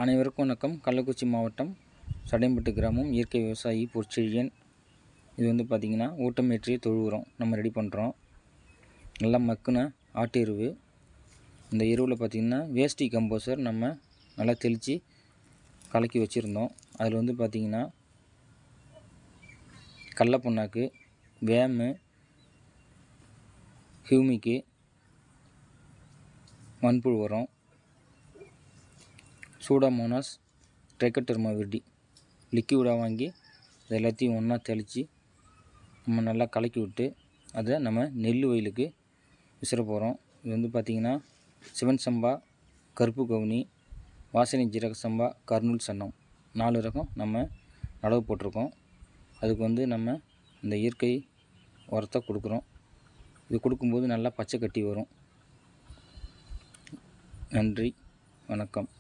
அனைவருக்கும் வணக்கம். கள்ளக்குறிச்சி மாவட்டம் சடையம்பட்டு கிராமம் இயற்கை விவசாயி பொற்செழியன். இது வந்து பார்த்திங்கன்னா ஊட்டமேற்றிய தொழு உரம் நம்ம ரெடி பண்ணுறோம். நல்லா மக்குன ஆட்டு எருவு. இந்த எருவில் பார்த்திங்கன்னா வேஸ்டி கம்போசர் நம்ம நல்லா தெளித்து கலக்கி வச்சுருந்தோம். அதில் வந்து பார்த்திங்கன்னா கடல புண்ணாக்கு, வேமு, ஹியூமிக்கு, மண்புழு உரம், சூடாமோனாஸ், ட்ரைக்கோடெர்மா விரிடி லிக்யூடாக வாங்கி அது எல்லாத்தையும் ஒன்றா தெளித்து நம்ம நல்லா கலக்கி விட்டு அதை நம்ம நெல் வயலுக்கு விசிற போகிறோம். இது வந்து பார்த்திங்கன்னா சிவன் சம்பா, கருப்பு கவுனி, வாசனை ஜீரக சம்பா, கர்னூல் சன்னம் 4 ரகம் நம்ம நடவு போட்டிருக்கோம். அதுக்கு வந்து நம்ம இந்த இயற்கை உரத்தை கொடுக்குறோம். இது கொடுக்கும்போது நல்லா பச்சை கட்டி வரும். நன்றி, வணக்கம்.